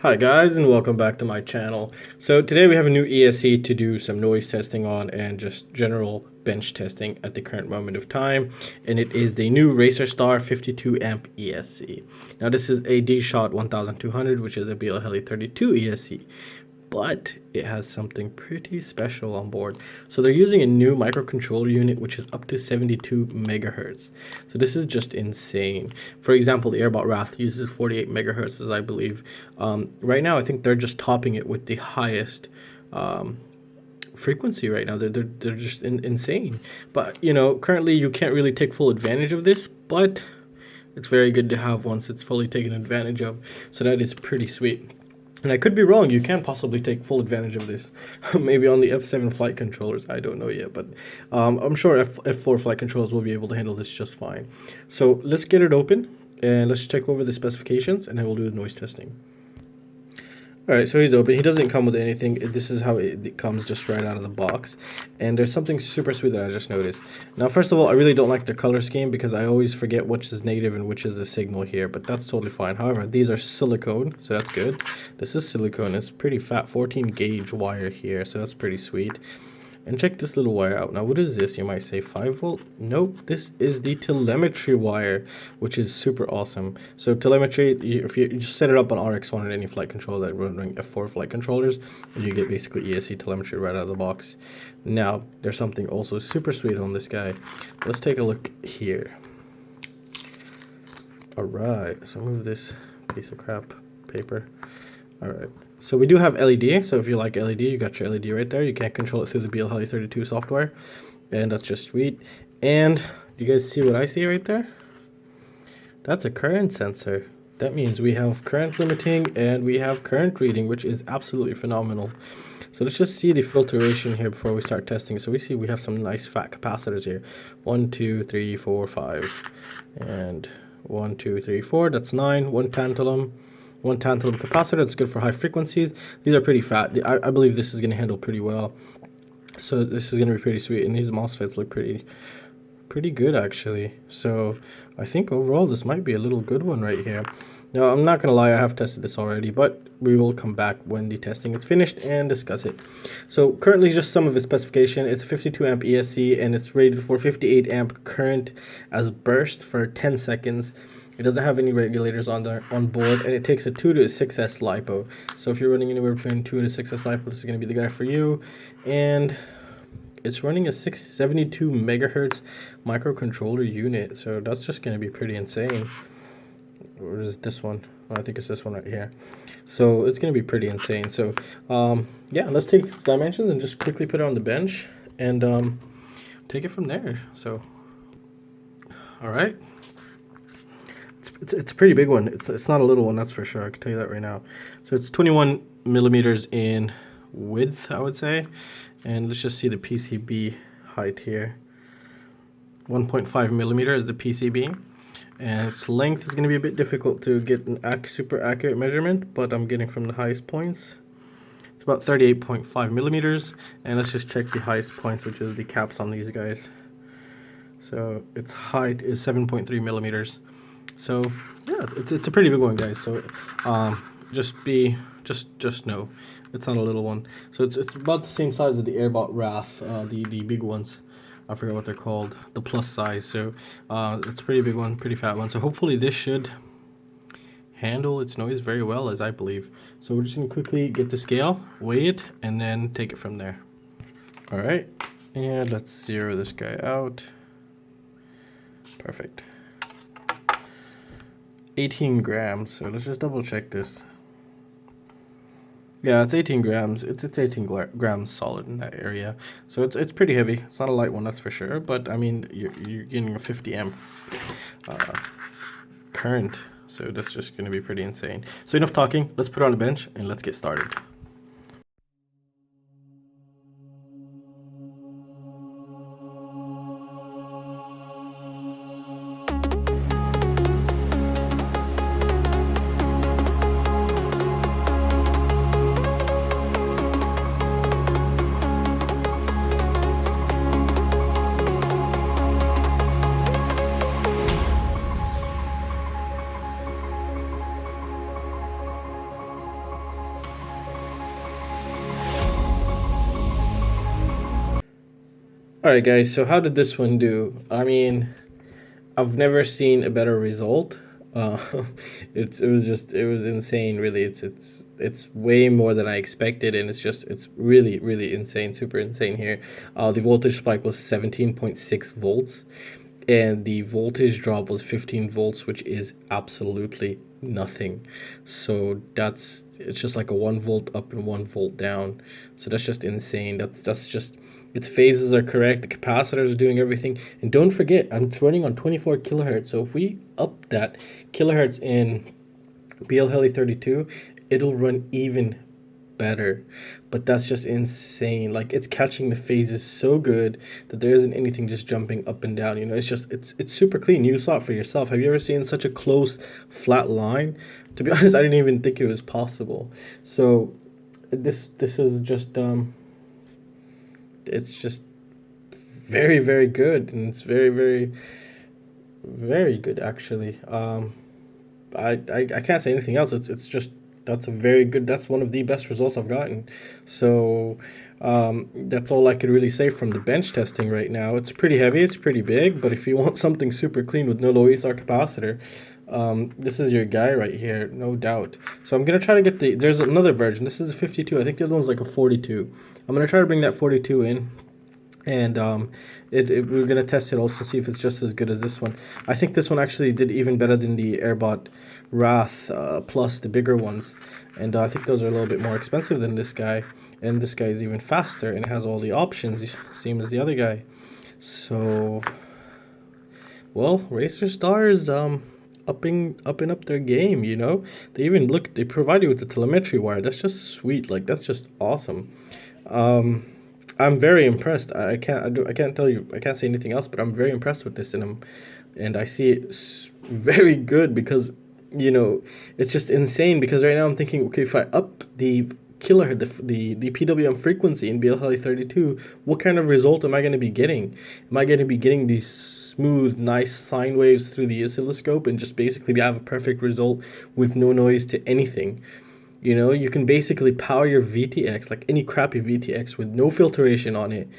Hi guys, and welcome back to my channel. So today we have a new ESC to do some noise testing on and just general bench testing at the current moment of time, and it is the new Racerstar 52 amp ESC. Now this is a D-Shot 1200, which is a BL32 ESC, but it has something pretty special on board. So they're using a new microcontroller unit which is up to 72 megahertz. So this is just insane. For example, the Airbot Wrath uses 48 megahertz, as I believe. Right now I think they're just topping it with the highest frequency right now. They're just insane. But you know, currently you can't really take full advantage of this, but it's very good to have once it's fully taken advantage of. So that is pretty sweet. And I could be wrong, you can possibly take full advantage of this. Maybe on the F7 flight controllers, I don't know yet, but I'm sure F4 flight controllers will be able to handle this just fine. So let's get it open, and let's check over the specifications, and then we'll do the noise testing. Alright, so he's open. He doesn't come with anything. This is how it comes, just right out of the box. And there's something super sweet that I just noticed. Now, first of all, I really don't like the color scheme because I always forget which is negative and which is the signal here, but that's totally fine. However, these are silicone, so that's good. This is silicone. It's pretty fat, 14 gauge wire here, so that's pretty sweet. And check this little wire out. Now, what is this? You might say 5 volt. Nope, this is the telemetry wire, which is super awesome. So telemetry, if you just set it up on RX1 or any flight controller that running F4 flight controllers, and you get basically ESC telemetry right out of the box. Now, there's something also super sweet on this guy. Let's take a look here. Alright, so move this piece of crap paper. Alright, so we do have LED, so if you like LED, you got your LED right there. You can't control it through the BL32 software, and that's just sweet. And you guys see what I see right there? That's a current sensor. That means we have current limiting and we have current reading, which is absolutely phenomenal. So let's just see the filtration here before we start testing. So we have some nice fat capacitors here. 1, 2, 3, 4, 5, and 1, 2, 3, 4. That's 9. One tantalum capacitor. That's good for high frequencies. These are pretty fat. I believe this is going to handle pretty well. So this is going to be pretty sweet, and these MOSFETs look pretty good actually. So I think overall this might be a little good one right here. Now I'm not gonna lie, I have tested this already, but we will come back when the testing is finished and discuss it. So currently, just some of its specification. It's a 52 amp ESC and it's rated for 58 amp current as burst for 10 seconds. It doesn't have any regulators on board, and it takes a 2 to 6S LiPo. So if you're running anywhere between 2 to 6S LiPo, this is going to be the guy for you. And it's running a 672 megahertz microcontroller unit, so that's just going to be pretty insane. Or is this one? Oh, I think it's this one right here. So it's going to be pretty insane. So yeah, let's take its dimensions and just quickly put it on the bench and take it from there. So all right. It's a pretty big one. It's not a little one, that's for sure. I can tell you that right now. So it's 21 millimeters in width, I would say. And let's just see the PCB height here. 1.5 millimeter is the PCB. And its length is going to be a bit difficult to get an super accurate measurement, but I'm getting from the highest points. It's about 38.5 millimeters. And let's just check the highest points, which is the caps on these guys. So its height is 7.3 millimeters. So yeah, it's a pretty big one, guys. So just know it's not a little one. So it's about the same size as the Airbot Wrath, the big ones. I forget what they're called, the plus size. So it's a pretty big one, pretty fat one. So hopefully this should handle its noise very well, as I believe. So we're just gonna quickly get the scale, weigh it, and then take it from there. All right, and let's zero this guy out. Perfect. 18 grams, so let's just double check this. Yeah, it's 18 grams. It's 18 grams solid in that area. So it's pretty heavy. It's not a light one, that's for sure. But I mean, you're getting a 50 amp current, so that's just going to be pretty insane. So enough talking. Let's put it on the bench and let's get started. All right, guys. So how did this one do? I mean, I've never seen a better result. Uh, it was insane. Really, it's way more than I expected, and it's really insane, super insane here. The voltage spike was 17.6 volts, and the voltage drop was 15 volts, which is absolutely nothing. So it's just like a 1 volt up and 1 volt down. So that's just insane. That's just, its phases are correct. The capacitors are doing everything. And don't forget, I'm running on 24 kilohertz. So if we up that kilohertz in BL32, it'll run even better. But that's just insane. Like, it's catching the phases so good that there isn't anything just jumping up and down. You know, it's super clean. You saw it for yourself. Have you ever seen such a close flat line? To be honest, I didn't even think it was possible. So this is just it's just very good, and it's very good actually. I can't say anything else. It's just, that's a very good, that's one of the best results I've gotten. So that's all I could really say from the bench testing right now. It's pretty heavy, it's pretty big, but if you want something super clean with no low ESR capacitor, this is your guy right here, no doubt. So I'm gonna try to get there's another version. This is the 52. I think the other one's like a 42. I'm gonna try to bring that 42 in, and we're gonna test it also, see if it's just as good as this one. I think this one actually did even better than the Airbot Wrath Plus, the bigger ones, and I think those are a little bit more expensive than this guy, and this guy is even faster and has all the options, same as the other guy. So, well, Racerstar is upping up their game. You know, they provide you with the telemetry wire. That's just sweet. Like, that's just awesome. I'm very impressed. I can't tell you, I can't say anything else, but I'm very impressed with this, and I see it very good, because, you know, it's just insane. Because right now I'm thinking, okay, if I up the the PWM frequency in BL32, what kind of result am I going to be getting? Am I going to be getting these smooth, nice sine waves through the oscilloscope, and just basically have a perfect result with no noise to anything? You know, you can basically power your VTX, like any crappy VTX with no filtration on it,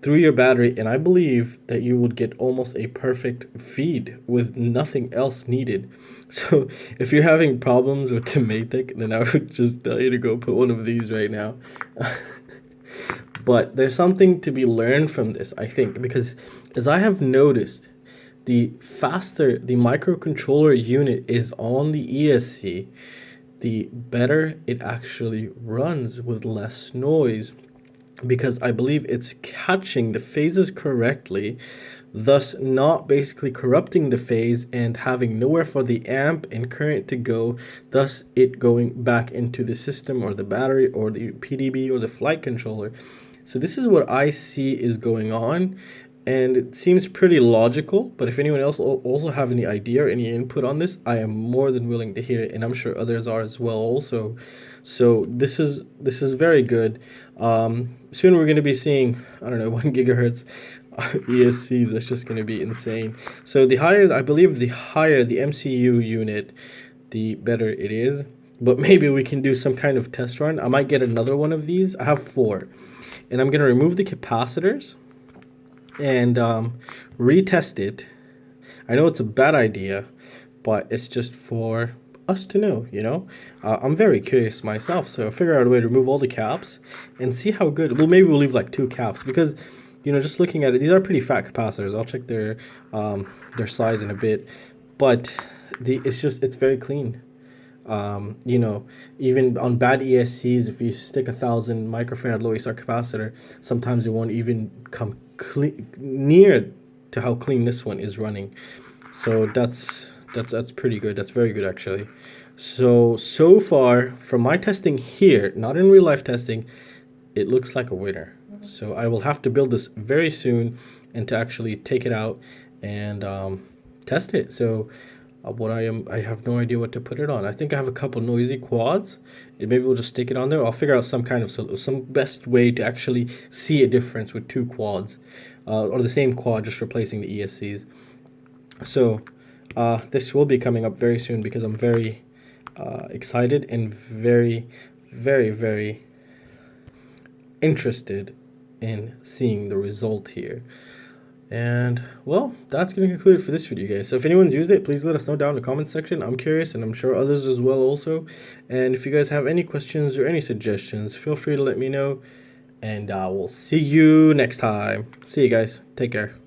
through your battery, and I believe that you would get almost a perfect feed with nothing else needed. So if you're having problems with the Matic, then I would just tell you to go put one of these right now. But there's something to be learned from this, I think, because as I have noticed, the faster the microcontroller unit is on the ESC, the better it actually runs with less noise, because I believe it's catching the phases correctly, thus not basically corrupting the phase and having nowhere for the amp and current to go, thus it going back into the system or the battery or the PDB or the flight controller. So this is what I see is going on, and it seems pretty logical. But if anyone else also have any idea or any input on this, I am more than willing to hear it, and I'm sure others are as well also. So this is very good. Soon we're going to be seeing, I don't know, 1 gigahertz ESCs. That's just going to be insane. So the higher, I believe, the higher the MCU unit, the better it is. But maybe we can do some kind of test run. I might get another one of these. I have 4, and I'm going to remove the capacitors and retest it. I know it's a bad idea, but it's just for us to know, you know. I'm very curious myself, so I'll figure out a way to remove all the caps and see how good. Well, maybe we'll leave like 2 caps, because, you know, just looking at it, these are pretty fat capacitors. I'll check their size in a bit, but it's very clean. You know, even on bad ESCs, if you stick 1,000 microfarad low ESR capacitor, sometimes it won't even come near to how clean this one is running. So that's pretty good. That's very good actually. So far from my testing here, not in real life testing, it looks like a winner. So I will have to build this very soon and to actually take it out and test it. So I have no idea what to put it on. I think I have a couple noisy quads. Maybe we'll just stick it on there. I'll figure out some kind of some best way to actually see a difference with 2 quads, or the same quad, just replacing the ESCs. So this will be coming up very soon, because I'm very excited and very interested in seeing the result here. And well, that's going to conclude it for this video, guys. So if anyone's used it, please let us know down in the comments section. I'm curious, and I'm sure others as well also. And if you guys have any questions or any suggestions, feel free to let me know. And we'll see you next time. See you guys. Take care.